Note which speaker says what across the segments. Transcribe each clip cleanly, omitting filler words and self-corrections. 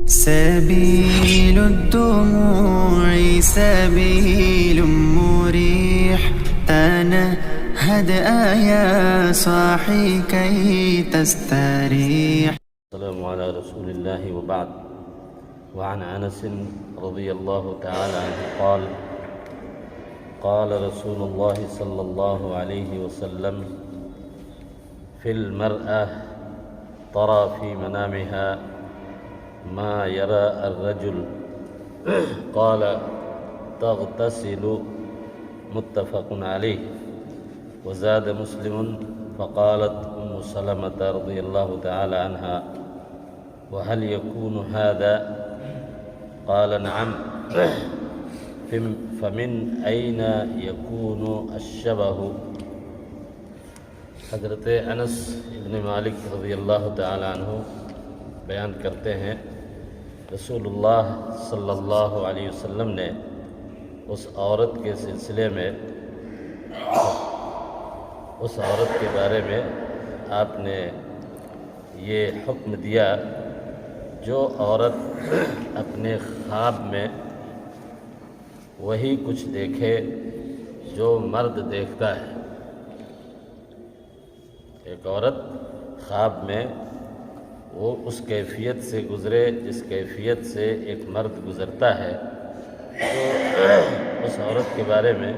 Speaker 1: سبيل الدموع سبيل مريح، تنهد يا صاحي كي تستريح.
Speaker 2: السلام على رسول الله وبعد. وعن أنس رضي الله تعالى عنه قال قال رسول الله صلى الله عليه وسلم في المرأة ترى في منامها ما يرى الرجل قال تغتسل متفق عليه. وزاد مسلم فقالت أم سلمة رضي الله تعالى عنها وهل يكون هذا؟ قال نعم. فمن أين يكون الشبه؟ حضرت انس ابن مالک رضی اللہ تعالی عنہ بیان کرتے ہیں رسول اللہ صلی اللہ علیہ وسلم نے اس عورت کے سلسلے میں اس عورت کے بارے میں آپ نے یہ حکم دیا جو عورت اپنے خواب میں وہی کچھ دیکھے جو مرد دیکھتا ہے. ایک عورت خواب میں وہ اس کیفیت سے گزرے جس کیفیت سے ایک مرد گزرتا ہے، تو اس عورت کے بارے میں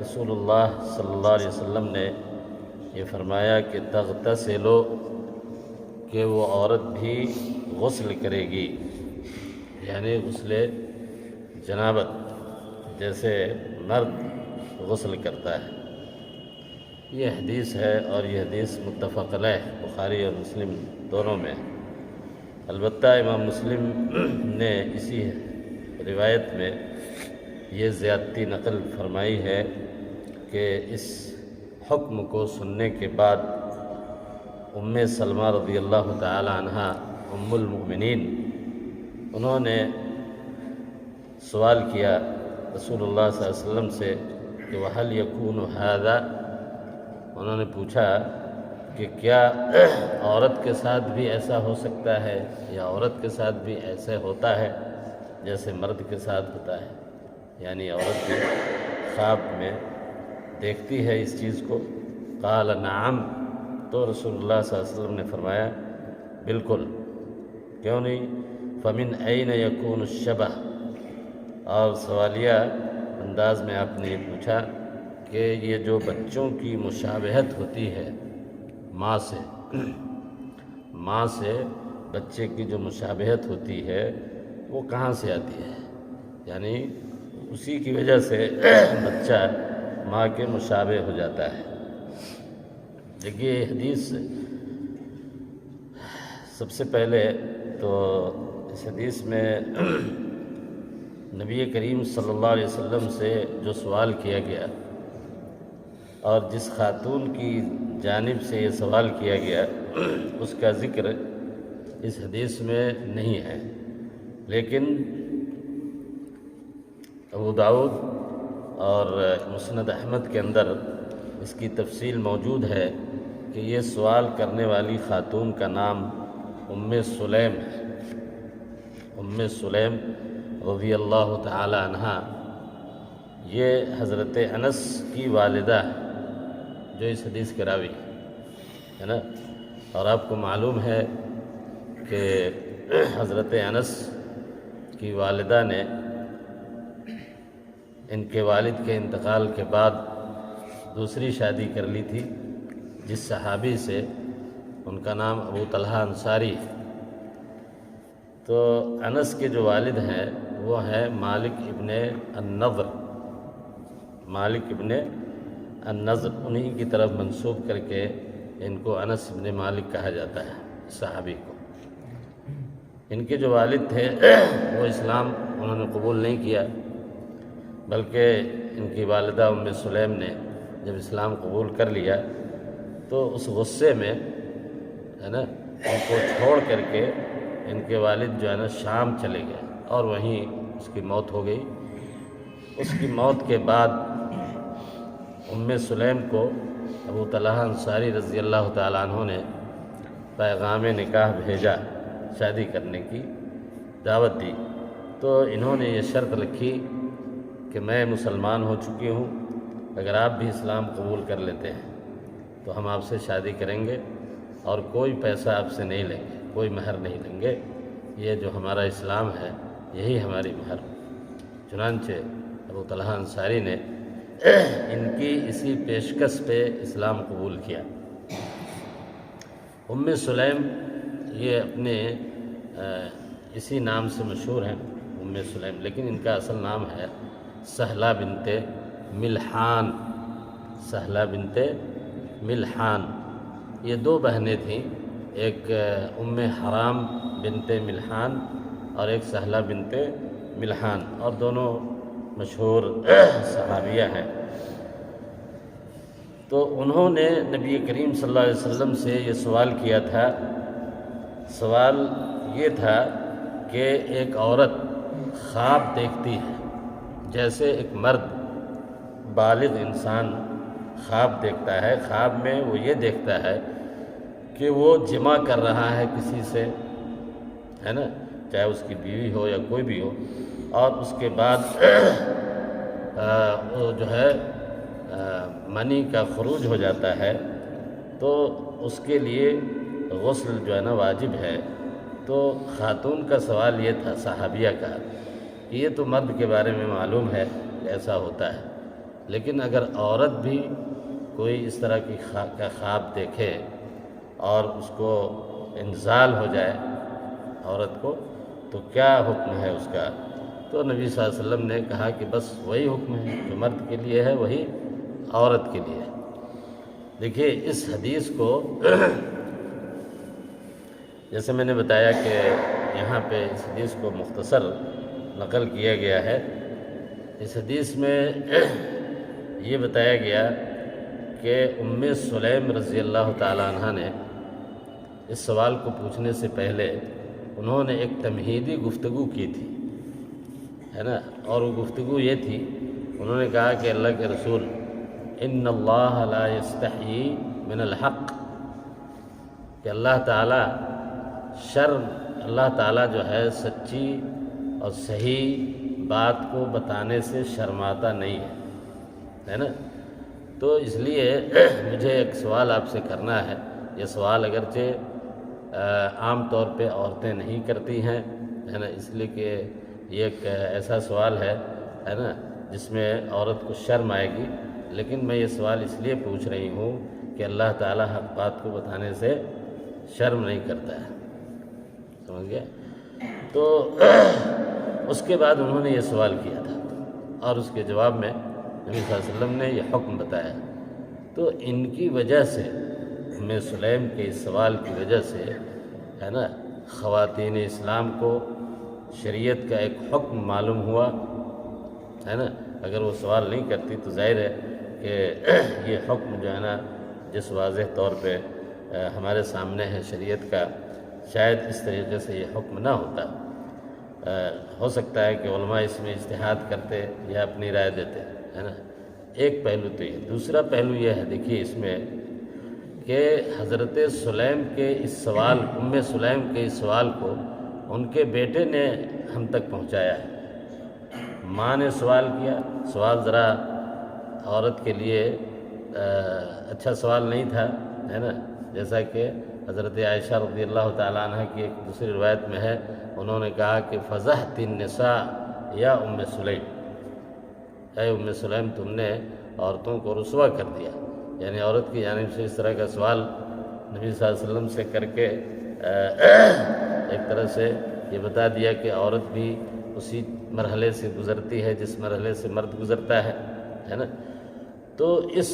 Speaker 2: رسول اللہ صلی اللہ علیہ وسلم نے یہ فرمایا کہ تغتسلو، کہ وہ عورت بھی غسل کرے گی، یعنی غسل جنابت جیسے مرد غسل کرتا ہے. یہ حدیث ہے اور یہ حدیث متفق علیہ بخاری اور مسلم دونوں میں. البتہ امام مسلم نے اسی روایت میں یہ زیادتی نقل فرمائی ہے کہ اس حکم کو سننے کے بعد ام سلمہ رضی اللہ تعالی عنہ ام المؤمنین انہوں نے سوال کیا رسول اللہ صلی اللہ علیہ وسلم سے کہ وَهَلْ يَكُونُ هَذَا؟ انہوں نے پوچھا کہ کیا عورت کے ساتھ بھی ایسا ہو سکتا ہے یا عورت کے ساتھ بھی ایسے ہوتا ہے جیسے مرد کے ساتھ ہوتا ہے، یعنی عورت بھی خواب میں دیکھتی ہے اس چیز کو. قال نعم، تو رسول اللہ صلی اللہ علیہ وسلم نے فرمایا بالکل، کیوں نہیں. فمن این یکون الشبہ، اور سوالیہ انداز میں آپ نے یہ پوچھا کہ یہ جو بچوں کی مشابہت ہوتی ہے ماں سے بچے کی جو مشابہت ہوتی ہے وہ کہاں سے آتی ہے، یعنی اسی کی وجہ سے بچہ ماں کے مشابہ ہو جاتا ہے. دیکھیے حدیث سب سے پہلے تو اس حدیث میں نبی کریم صلی اللہ علیہ وسلم سے جو سوال کیا گیا اور جس خاتون کی جانب سے یہ سوال کیا گیا اس کا ذکر اس حدیث میں نہیں ہے، لیکن ابو داؤد اور مسند احمد کے اندر اس کی تفصیل موجود ہے کہ یہ سوال کرنے والی خاتون کا نام ام سلیم ہے. ام سلیم رضی اللہ تعالی عنہ یہ حضرت انس کی والدہ ہے جو اس حدیث کے راوی ہے نا. اور آپ کو معلوم ہے کہ حضرت انس کی والدہ نے ان کے والد کے انتقال کے بعد دوسری شادی کر لی تھی جس صحابی سے، ان کا نام ابو طلحہ انصاری. تو انس کے جو والد ہیں وہ ہیں مالک ابن النضر، انہی کی طرف منسوب کر کے ان کو انس ابن مالک کہا جاتا ہے صحابی کو. ان کے جو والد تھے وہ اسلام انہوں نے قبول نہیں کیا، بلکہ ان کی والدہ ام سلیم نے جب اسلام قبول کر لیا تو اس غصے میں ہے نا ان کو چھوڑ کر کے ان کے والد جو ہے نا شام چلے گئے اور وہیں اس کی موت ہو گئی. اس کی موت کے بعد ام سلیم کو ابو طلحہ انصاری رضی اللہ تعالیٰ عنہ نے پیغام نکاح بھیجا شادی کرنے کی، دعوت دی تو انہوں نے یہ شرط رکھی کہ میں مسلمان ہو چکی ہوں، اگر آپ بھی اسلام قبول کر لیتے ہیں تو ہم آپ سے شادی کریں گے اور کوئی پیسہ آپ سے نہیں لیں گے، کوئی مہر نہیں لیں گے، یہ جو ہمارا اسلام ہے یہی ہماری مہر۔ چنانچہ ابو طلحہ انصاری نے ان کی اسی پیشکش پہ اسلام قبول کیا۔ ام سلیم یہ اپنے اسی نام سے مشہور ہیں، ام سلیم، لیکن ان کا اصل نام ہے سہلہ بنت ملحان۔ سہلہ بنت ملحان، یہ دو بہنیں تھیں، ایک ام حرام بنت ملحان اور ایک سہلہ بنت ملحان، اور دونوں مشہور صحابیہ ہیں۔ تو انہوں نے نبی کریم صلی اللہ علیہ وسلم سے یہ سوال کیا تھا۔ سوال یہ تھا کہ ایک عورت خواب دیکھتی ہے، جیسے ایک مرد بالغ انسان خواب دیکھتا ہے، خواب میں وہ یہ دیکھتا ہے کہ وہ جمع کر رہا ہے کسی سے، ہے نا، چاہے اس کی بیوی ہو یا کوئی بھی ہو، اور اس کے بعد وہ جو ہے منی کا خروج ہو جاتا ہے تو اس کے لیے غسل جو ہے نا واجب ہے۔ تو خاتون کا سوال یہ تھا، صحابیہ کا، کہ یہ تو مرد کے بارے میں معلوم ہے کہ ایسا ہوتا ہے، لیکن اگر عورت بھی کوئی اس طرح کی کا خواب دیکھے اور اس کو انزال ہو جائے عورت کو، تو کیا حکم ہے اس کا؟ تو نبی صلی اللہ علیہ وسلم نے کہا کہ بس وہی حکم ہے جو مرد کے لیے ہے وہی عورت کے لیے ہے۔ دیکھیے اس حدیث کو جیسے میں نے بتایا کہ یہاں پہ اس حدیث کو مختصر نقل کیا گیا ہے۔ اس حدیث میں یہ بتایا گیا کہ ام سلیم رضی اللہ تعالی عنہ نے اس سوال کو پوچھنے سے پہلے انہوں نے ایک تمہیدی گفتگو کی تھی، ہے نا، اور وہ گفتگو یہ تھی، انہوں نے کہا کہ اللہ کے رسول، ان اللہ لا یستحیی من الحق، کہ اللہ تعالیٰ اللہ تعالیٰ جو ہے سچی اور صحیح بات کو بتانے سے شرماتا نہیں ہے نا۔ تو اس لیے مجھے ایک سوال آپ سے کرنا ہے۔ یہ سوال اگرچہ عام طور پہ عورتیں نہیں کرتی ہیں، ہے نا، اس لیے کہ یہ ایک ایسا سوال ہے نا جس میں عورت کو شرم آئے گی، لیکن میں یہ سوال اس لیے پوچھ رہی ہوں کہ اللہ تعالیٰ حق بات کو بتانے سے شرم نہیں کرتا ہے، سمجھ گیا؟ تو اس کے بعد انہوں نے یہ سوال کیا تھا اور اس کے جواب میں نبی صلی اللہ علیہ وسلم نے یہ حکم بتایا۔ تو ان کی وجہ سے، ام سلیم کے اس سوال کی وجہ سے، ہے نا، خواتین اسلام کو شریعت کا ایک حکم معلوم ہوا، ہے نا۔ اگر وہ سوال نہیں کرتی تو ظاہر ہے کہ یہ حکم جو ہے نا جس واضح طور پہ ہمارے سامنے ہے شریعت کا، شاید اس طریقے سے یہ حکم نہ ہوتا۔ ہو سکتا ہے کہ علماء اس میں اجتہاد کرتے یا اپنی رائے دیتے، ہے نا۔ ایک پہلو تو یہ، دوسرا پہلو یہ ہے، دیکھیے اس میں کہ حضرت سلیم کے اس سوال، ام سلیم کے اس سوال کو ان کے بیٹے نے ہم تک پہنچایا ہے۔ ماں نے سوال کیا، سوال ذرا عورت کے لیے اچھا سوال نہیں تھا، ہے نا، جیسا کہ حضرت عائشہ رضی اللہ تعالیٰ عنہ کی ایک دوسری روایت میں ہے، انہوں نے کہا کہ فضحت النساء یا ام سلیم، اے ام سلیم تم نے عورتوں کو رسوا کر دیا، یعنی عورت کی جانب سے اس طرح کا سوال نبی صلی اللہ علیہ وسلم سے کر کے ایک طرح سے یہ بتا دیا کہ عورت بھی اسی مرحلے سے گزرتی ہے جس مرحلے سے مرد گزرتا ہے نا۔ تو اس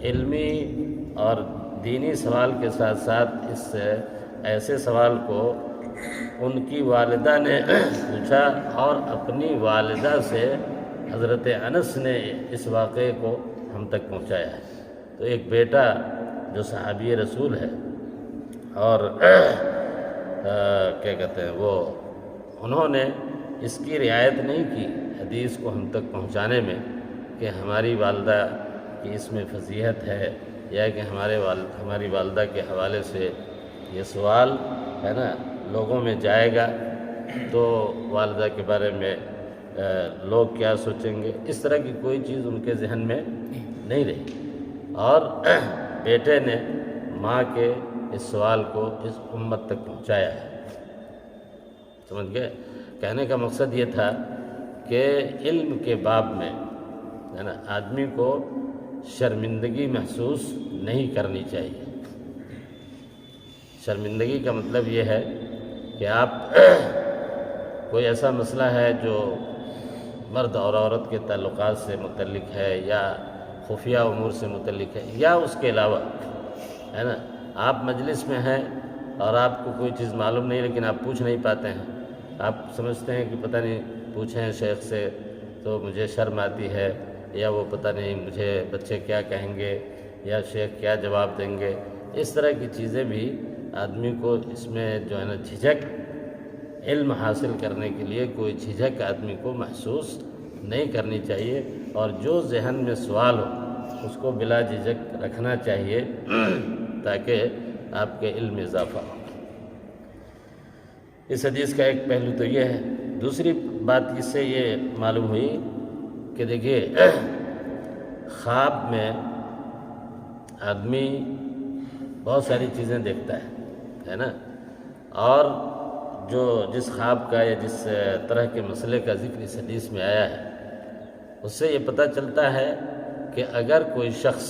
Speaker 2: علمی اور دینی سوال کے ساتھ ساتھ اس ایسے سوال کو ان کی والدہ نے پوچھا اور اپنی والدہ سے حضرت انس نے اس واقعے کو ہم تک پہنچایا ہے۔ تو ایک بیٹا جو صحابی رسول ہے اور کیا کہتے ہیں وہ، انہوں نے اس کی رعایت نہیں کی حدیث کو ہم تک پہنچانے میں کہ ہماری والدہ کی اس میں فضیحت ہے، یا کہ ہماری والدہ کے حوالے سے یہ سوال ہے نا لوگوں میں جائے گا تو والدہ کے بارے میں لوگ کیا سوچیں گے، اس طرح کی کوئی چیز ان کے ذہن میں نہیں رہی، اور بیٹے نے ماں کے اس سوال کو اس امت تک پہنچایا ہے۔ سمجھ گئے؟ کہنے کا مقصد یہ تھا کہ علم کے باب میں ہے نا آدمی کو شرمندگی محسوس نہیں کرنی چاہیے۔ شرمندگی کا مطلب یہ ہے کہ آپ کوئی ایسا مسئلہ ہے جو مرد اور عورت کے تعلقات سے متعلق ہے یا خفیہ امور سے متعلق ہے یا اس کے علاوہ ہے نا، آپ مجلس میں ہیں اور آپ کو کوئی چیز معلوم نہیں لیکن آپ پوچھ نہیں پاتے ہیں، آپ سمجھتے ہیں کہ پتہ نہیں پوچھیں شیخ سے تو مجھے شرم آتی ہے، یا وہ پتہ نہیں مجھے بچے کیا کہیں گے یا شیخ کیا جواب دیں گے۔ اس طرح کی چیزیں بھی آدمی کو اس میں جو ہے نا جھجک، علم حاصل کرنے کے لیے کوئی جھجک آدمی کو محسوس نہیں کرنی چاہیے، اور جو ذہن میں سوال ہو اس کو بلا جھجک رکھنا چاہیے تاکہ آپ کے علم میں اضافہ ہو۔ اس حدیث کا ایک پہلو تو یہ ہے۔ دوسری بات اس سے یہ معلوم ہوئی کہ دیکھیے خواب میں آدمی بہت ساری چیزیں دیکھتا ہے نا، اور جس خواب کا یا جس طرح کے مسئلے کا ذکر اس حدیث میں آیا ہے اس سے یہ پتہ چلتا ہے کہ اگر کوئی شخص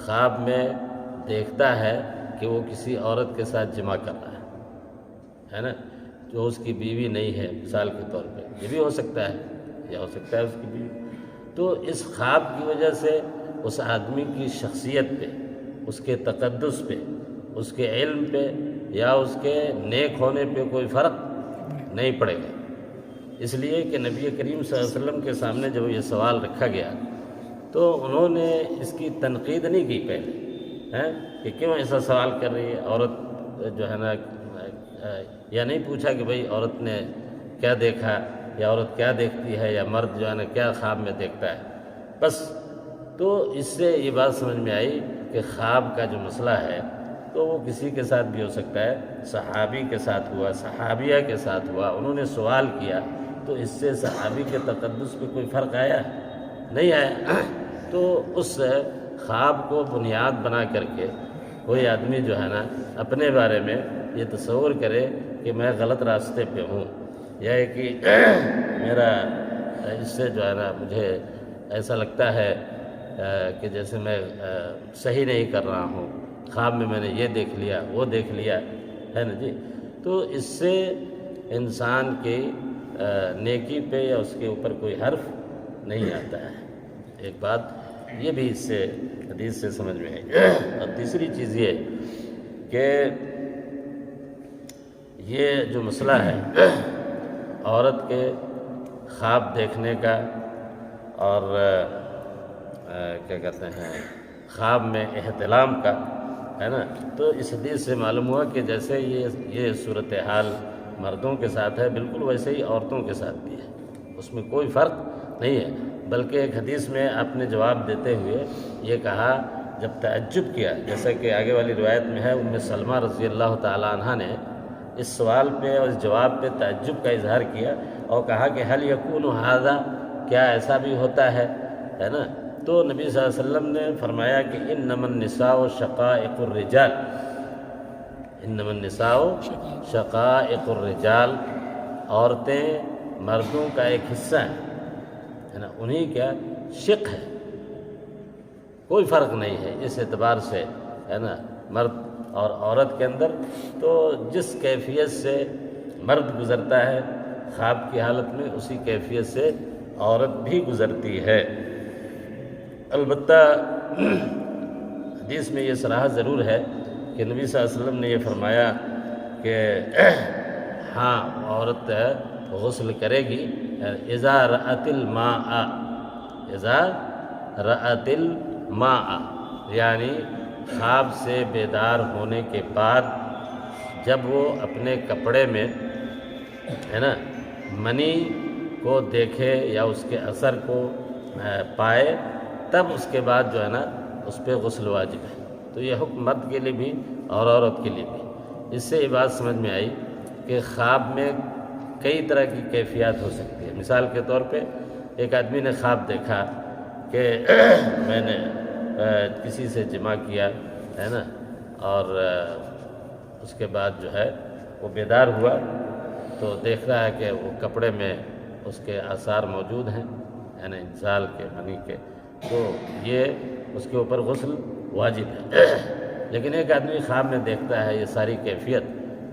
Speaker 2: خواب میں دیکھتا ہے کہ وہ کسی عورت کے ساتھ جمع کر رہا ہے نا، جو اس کی بیوی نہیں ہے مثال کے طور پہ، یہ بھی ہو سکتا ہے یا ہو سکتا ہے اس کی بیوی، تو اس خواب کی وجہ سے اس آدمی کی شخصیت پہ، اس کے تقدس پہ، اس کے علم پہ یا اس کے نیک ہونے پہ کوئی فرق نہیں پڑے گا۔ اس لیے کہ نبی کریم صلی اللہ علیہ وسلم کے سامنے جب یہ سوال رکھا گیا تو انہوں نے اس کی تنقید نہیں کی پہلے کہ کیوں ایسا سوال کر رہی ہے عورت جو ہے نا، یا نہیں پوچھا کہ بھئی عورت نے کیا دیکھا یا عورت کیا دیکھتی ہے یا مرد جو ہے نا کیا خواب میں دیکھتا ہے، بس تو اس سے یہ بات سمجھ میں آئی کہ خواب کا جو مسئلہ ہے تو وہ کسی کے ساتھ بھی ہو سکتا ہے، صحابی کے ساتھ ہوا، صحابیہ کے ساتھ ہوا، انہوں نے سوال کیا تو اس سے صحابی کے تقدس پہ کوئی فرق آیا نہیں آیا۔ تو اس خواب کو بنیاد بنا کر کے کوئی آدمی جو ہے نا اپنے بارے میں یہ تصور کرے کہ میں غلط راستے پہ ہوں، یا کہ میرا اس سے جو ہے نا مجھے ایسا لگتا ہے کہ جیسے میں صحیح نہیں کر رہا ہوں، خواب میں میں نے یہ دیکھ لیا وہ دیکھ لیا ہے نا جی، تو اس سے انسان کی نیکی پہ یا اس کے اوپر کوئی حرف نہیں آتا ہے۔ ایک بات یہ بھی اس سے حدیث سے سمجھ میں آئی۔ اور تیسری چیز یہ کہ یہ جو مسئلہ ہے عورت کے خواب دیکھنے کا اور کیا کہتے ہیں خواب میں احتلام کا ہے نا، تو اس حدیث سے معلوم ہوا کہ جیسے یہ صورتحال مردوں کے ساتھ ہے بالکل ویسے ہی عورتوں کے ساتھ بھی ہے، اس میں کوئی فرق نہیں ہے۔ بلکہ ایک حدیث میں آپ نے جواب دیتے ہوئے یہ کہا، جب تعجب کیا، جیسا کہ آگے والی روایت میں ہے، ام سلمہ رضی اللہ تعالیٰ عنہ نے اس سوال پہ اور اس جواب پہ تعجب کا اظہار کیا اور کہا کہ حل یکون ھذا، کیا ایسا بھی ہوتا ہے نا؟ تو نبی صلی اللہ علیہ وسلم نے فرمایا کہ انما النساء شقائق الرجال، انما النساء شقائق الرجال، عورتیں مردوں کا ایک حصہ ہے نا، انہی کا شق ہے، کوئی فرق نہیں ہے اس اعتبار سے ہے نا مرد اور عورت کے اندر۔ تو جس کیفیت سے مرد گزرتا ہے خواب کی حالت میں، اسی کیفیت سے عورت بھی گزرتی ہے۔ البتہ حدیث میں یہ صراحت ضرور ہے کہ نبی صلی اللہ علیہ وسلم نے یہ فرمایا کہ ہاں عورت غسل کرے گی اذا رأت الماء، اذا رأت الماء، یعنی خواب سے بیدار ہونے کے بعد جب وہ اپنے کپڑے میں ہے نا منی کو دیکھے یا اس کے اثر کو پائے، تب اس کے بعد جو ہے نا اس پہ غسل واجب ہے۔ تو یہ حکم مرد کے لیے بھی اور عورت کے لیے بھی۔ اس سے یہ بات سمجھ میں آئی کہ خواب میں کئی طرح کی کیفیات ہو سکتی ہے۔ مثال کے طور پہ ایک آدمی نے خواب دیکھا کہ میں نے کسی سے جمع کیا ہے نا، اور اس کے بعد جو ہے وہ بیدار ہوا تو دیکھ رہا ہے کہ وہ کپڑے میں اس کے آثار موجود ہیں، یعنی انزال کے، منی کے، تو یہ اس کے اوپر غسل واجب ہے۔ لیکن ایک آدمی خواب میں دیکھتا ہے یہ ساری کیفیت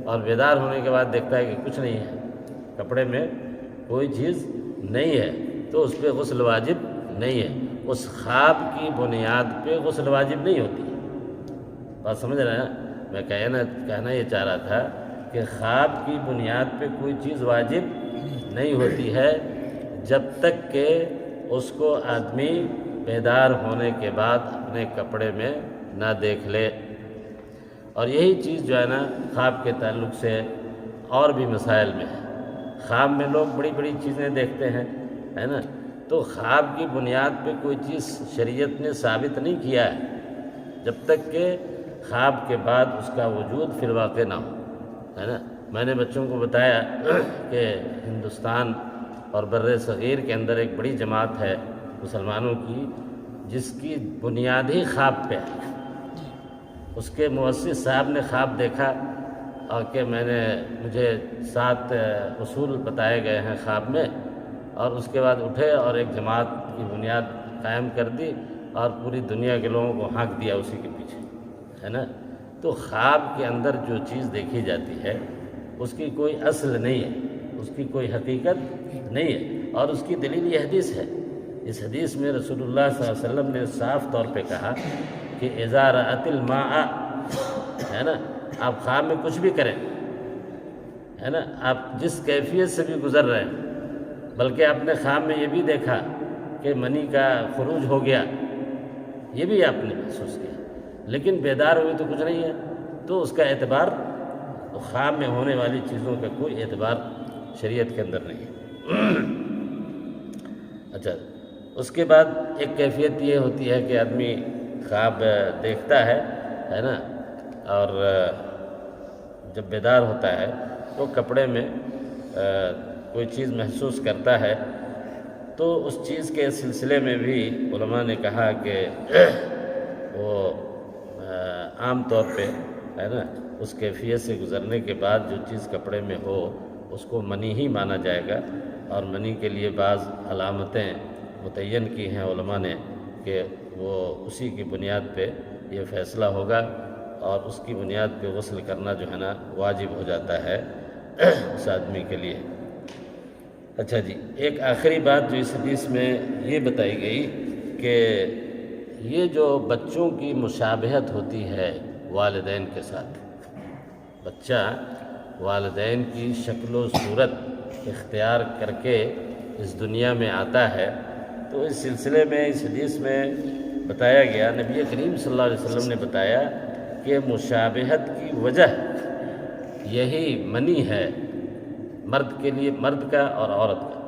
Speaker 2: اور بیدار ہونے کے بعد دیکھتا ہے کہ کچھ نہیں ہے، کپڑے میں کوئی چیز نہیں ہے، تو اس پہ غسل واجب نہیں ہے۔ اس خواب کی بنیاد پہ غسل واجب نہیں ہوتی ہے۔ بات سمجھ رہے ہیں؟ میں کہنا یہ چاہ رہا تھا کہ خواب کی بنیاد پہ کوئی چیز واجب نہیں ہوتی ہے جب تک کہ اس کو آدمی بیدار ہونے کے بعد اپنے کپڑے میں نہ دیکھ لے۔ اور یہی چیز جو ہے نا خواب کے تعلق سے اور بھی مسائل میں ہے۔ خواب میں لوگ بڑی بڑی چیزیں دیکھتے ہیں، ہے نا، تو خواب کی بنیاد پہ کوئی چیز شریعت نے ثابت نہیں کیا ہے جب تک کہ خواب کے بعد اس کا وجود فی الواقع نہ ہو، ہے نا۔ میں نے بچوں کو بتایا کہ ہندوستان اور بر صغیر کے اندر ایک بڑی جماعت ہے مسلمانوں کی جس کی بنیاد ہی خواب پہ ہے۔ اس کے مؤسس صاحب نے خواب دیکھا اور کہ مجھے 7 اصول بتائے گئے ہیں خواب میں، اور اس کے بعد اٹھے اور ایک جماعت کی بنیاد قائم کر دی اور پوری دنیا کے لوگوں کو ہانک دیا اسی کے پیچھے، ہے نا۔ تو خواب کے اندر جو چیز دیکھی جاتی ہے اس کی کوئی اصل نہیں ہے، اس کی کوئی حقیقت نہیں ہے، اور اس کی دلیل یہ حدیث ہے۔ اس حدیث میں رسول اللہ صلی اللہ علیہ وسلم نے صاف طور پہ کہا کہ اذا رأت الماء، ہے نا، آپ خواب میں کچھ بھی کریں، ہے نا، آپ جس کیفیت سے بھی گزر رہے ہیں، بلکہ آپ نے خواب میں یہ بھی دیکھا کہ منی کا خروج ہو گیا، یہ بھی آپ نے محسوس کیا، لیکن بیدار ہوئے تو کچھ نہیں ہے، تو اس کا اعتبار، خواب میں ہونے والی چیزوں کا کوئی اعتبار شریعت کے اندر نہیں ہے۔ اچھا، اس کے بعد ایک کیفیت یہ ہوتی ہے کہ آدمی خواب دیکھتا ہے نا، اور جب بیدار ہوتا ہے تو کپڑے میں کوئی چیز محسوس کرتا ہے، تو اس چیز کے سلسلے میں بھی علماء نے کہا کہ وہ عام طور پہ، ہے نا، اس کیفیت سے گزرنے کے بعد جو چیز کپڑے میں ہو اس کو منی ہی مانا جائے گا، اور منی کے لیے بعض علامتیں متعین کی ہیں علماء نے کہ وہ اسی کی بنیاد پہ یہ فیصلہ ہوگا، اور اس کی بنیاد پہ غسل کرنا جو ہے نا واجب ہو جاتا ہے اس آدمی کے لیے۔ اچھا جی، ایک آخری بات جو اس حدیث میں یہ بتائی گئی کہ یہ جو بچوں کی مشابہت ہوتی ہے والدین کے ساتھ، بچہ والدین کی شکل و صورت اختیار کر کے اس دنیا میں آتا ہے، تو اس سلسلے میں اس حدیث میں بتایا گیا، نبی کریم صلی اللہ علیہ وسلم نے بتایا کہ مشابہت کی وجہ یہی منی ہے، مرد کے لیے، مرد کا اور عورت کا۔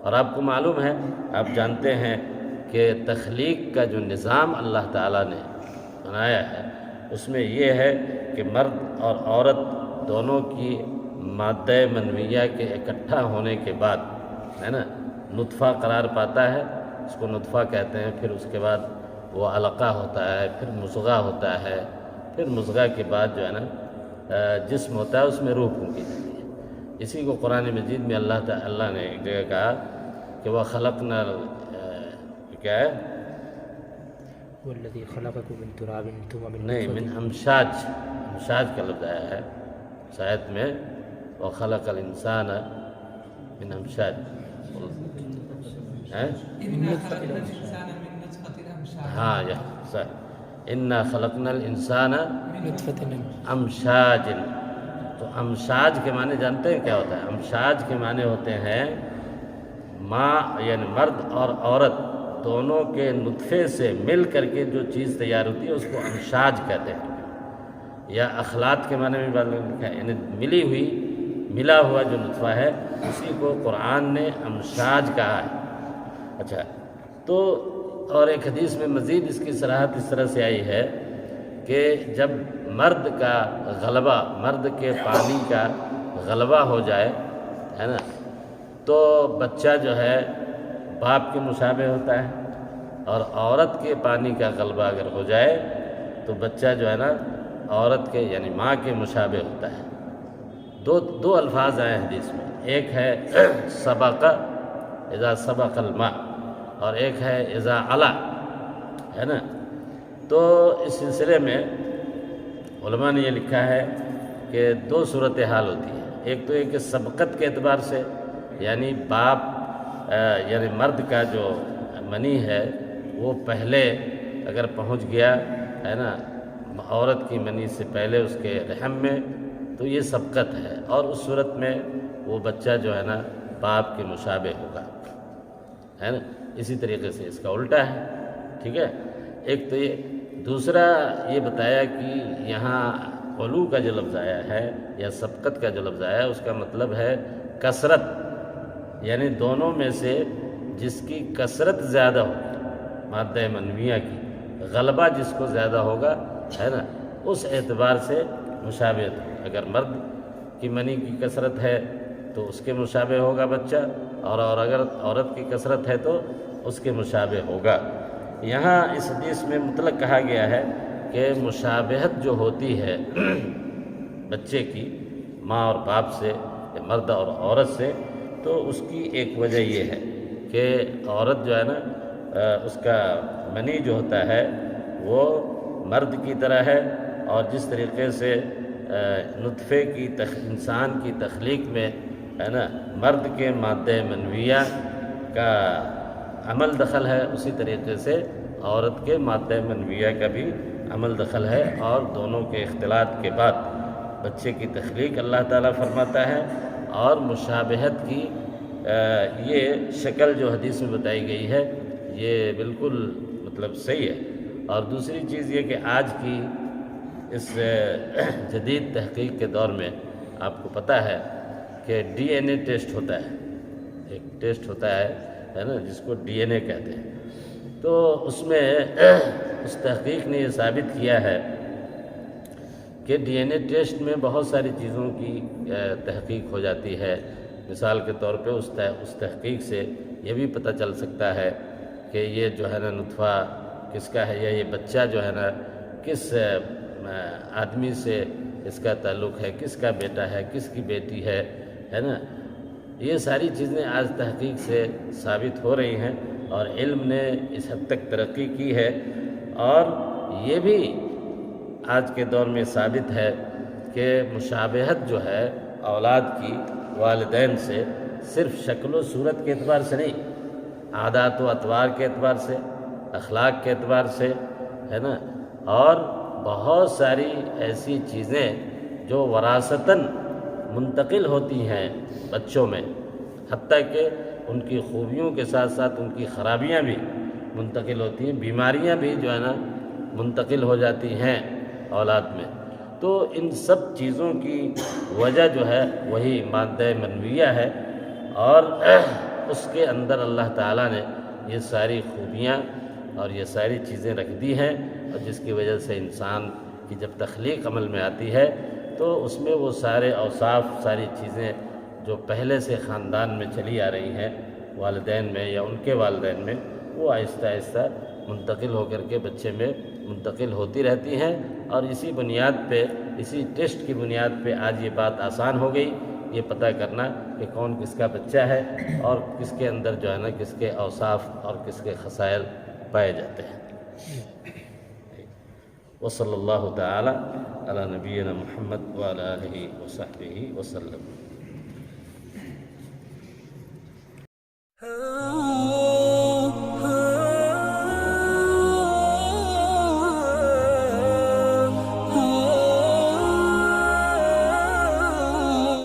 Speaker 2: اور آپ کو معلوم ہے، آپ جانتے ہیں کہ تخلیق کا جو نظام اللہ تعالیٰ نے بنایا ہے اس میں یہ ہے کہ مرد اور عورت دونوں کی مادہ منویہ کے اکٹھا ہونے کے بعد، ہے نا، نطفہ قرار پاتا ہے، اس کو نطفہ کہتے ہیں، پھر اس کے بعد وہ علقہ ہوتا ہے، پھر مضغہ ہوتا ہے، پھر مضغہ کے بعد جو ہے نا جسم ہوتا ہے، اس میں روح پھونکی جاتی ہے۔ اسی کو قرآن مجید میں اللہ نے ایک جگہ کہا کہ وہ خلقنا، کیا ہے،
Speaker 3: والذی خلقکم من تراب ثم من
Speaker 2: نہیں،
Speaker 3: نطفة،
Speaker 2: من امشاج کا لفظ آیا ہے شاید میں، وخلق الانسان من امشاج، ہاں یہ صحیح، انا خلقنا الانسان
Speaker 3: نطفة
Speaker 2: امشاج۔ تو امشاج کے معنی جانتے ہیں کیا ہوتا ہے؟ امشاج کے معنی ہوتے ہیں ماں، یعنی مرد اور عورت دونوں کے نطفے سے مل کر کے جو چیز تیار ہوتی ہے اس کو امشاج کہتے ہیں، یا اخلاط کے معنی میں لکھا ہے، یعنی ملا ہوا جو نطفہ ہے اسی کو قرآن نے امشاج کہا ہے۔ اچھا، تو اور ایک حدیث میں مزید اس کی صراحت اس طرح سے آئی ہے کہ جب مرد کا غلبہ، مرد کے پانی کا غلبہ ہو جائے، ہے نا، تو بچہ جو ہے باپ کے مشابہ ہوتا ہے، اور عورت کے پانی کا غلبہ اگر ہو جائے تو بچہ جو ہے نا عورت کے یعنی ماں کے مشابہ ہوتا ہے۔ دو الفاظ آئے ہیں حدیث میں، ایک ہے سبق اذا سبق الماء، اور ایک ہے اذا علا، ہے نا۔ تو اس سلسلے میں علماء نے یہ لکھا ہے کہ دو صورتحال ہوتی ہے، ایک تو یہ کہ سبقت کے اعتبار سے یعنی باپ یعنی مرد کا جو منی ہے وہ پہلے اگر پہنچ گیا ہے نا عورت کی منی سے پہلے اس کے رحم میں، تو یہ سبقت ہے، اور اس صورت میں وہ بچہ جو ہے نا باپ کے مشابہ ہوگا، ہے نا۔ اسی طریقے سے اس کا الٹا ہے، ٹھیک ہے۔ ایک تو یہ، دوسرا یہ بتایا کہ یہاں علو کا جو لفظ آیا ہے یا سبقت کا جو لفظ آیا ہے اس کا مطلب ہے کثرت، یعنی دونوں میں سے جس کی کثرت زیادہ ہوگی مادہ منویہ کی، غلبہ جس کو زیادہ ہوگا، ہے نا، اس اعتبار سے مشابہت ہوگی۔ اگر مرد کی منی کی کثرت ہے تو اس کے مشابہ ہوگا بچہ، اور اگر عورت کی کثرت ہے تو اس کے مشابہ ہوگا۔ یہاں اس حدیث میں مطلق کہا گیا ہے کہ مشابہت جو ہوتی ہے بچے کی ماں اور باپ سے یا مرد اور عورت سے، تو اس کی ایک وجہ یہ ہے کہ عورت جو ہے نا اس کا منی جو ہوتا ہے وہ مرد کی طرح ہے، اور جس طریقے سے نطفے کی انسان کی تخلیق میں ہے نا مرد کے مادہ منویہ کا عمل دخل ہے، اسی طریقے سے عورت کے مادہ منویہ کا بھی عمل دخل ہے، اور دونوں کے اختلاط کے بعد بچے کی تخلیق اللہ تعالیٰ فرماتا ہے۔ اور مشابہت کی یہ شکل جو حدیث میں بتائی گئی ہے یہ بالکل مطلب صحیح ہے۔ اور دوسری چیز یہ کہ آج کی اس جدید تحقیق کے دور میں آپ کو پتہ ہے کہ ڈی این اے ٹیسٹ ہوتا ہے، ایک ٹیسٹ ہوتا ہے نا جس کو ڈی این اے کہتے ہیں، تو اس میں اس تحقیق نے یہ ثابت کیا ہے کہ ڈی این اے ٹیسٹ میں بہت ساری چیزوں کی تحقیق ہو جاتی ہے۔ مثال کے طور پہ اس تحقیق سے یہ بھی پتہ چل سکتا ہے کہ یہ جو ہے نا نطفہ کس کا ہے، یا یہ بچہ جو ہے نا کس آدمی سے اس کا تعلق ہے، کس کا بیٹا ہے، کس کی بیٹی ہے نا۔ یہ ساری چیزیں آج تحقیق سے ثابت ہو رہی ہیں، اور علم نے اس حد تک ترقی کی ہے، اور یہ بھی آج کے دور میں ثابت ہے کہ مشابہت جو ہے اولاد کی والدین سے صرف شکل و صورت کے اعتبار سے نہیں، عادات و اطوار کے اعتبار سے، اخلاق کے اعتبار سے، ہے نا، اور بہت ساری ایسی چیزیں جو وراثتاً منتقل ہوتی ہیں بچوں میں، حتیٰ کہ ان کی خوبیوں کے ساتھ ساتھ ان کی خرابیاں بھی منتقل ہوتی ہیں، بیماریاں بھی جو ہے نا منتقل ہو جاتی ہیں اولاد میں۔ تو ان سب چیزوں کی وجہ جو ہے وہی مادہ منویہ ہے، اور اس کے اندر اللہ تعالیٰ نے یہ ساری خوبیاں اور یہ ساری چیزیں رکھ دی ہیں، اور جس کی وجہ سے انسان کی جب تخلیق عمل میں آتی ہے تو اس میں وہ سارے اوصاف، ساری چیزیں جو پہلے سے خاندان میں چلی آ رہی ہیں والدین میں یا ان کے والدین میں، وہ آہستہ آہستہ منتقل ہو کر کے بچے میں منتقل ہوتی رہتی ہیں۔ اور اسی بنیاد پہ، اسی ٹیسٹ کی بنیاد پہ آج یہ بات آسان ہو گئی، یہ پتہ کرنا کہ کون کس کا بچہ ہے اور کس کے اندر جو ہے نا کس کے اوصاف اور کس کے خصائل پائے جاتے ہیں۔ وصلی اللہ تعالی علی نبینا محمد وعلی آلہ وصحبہ وسلم۔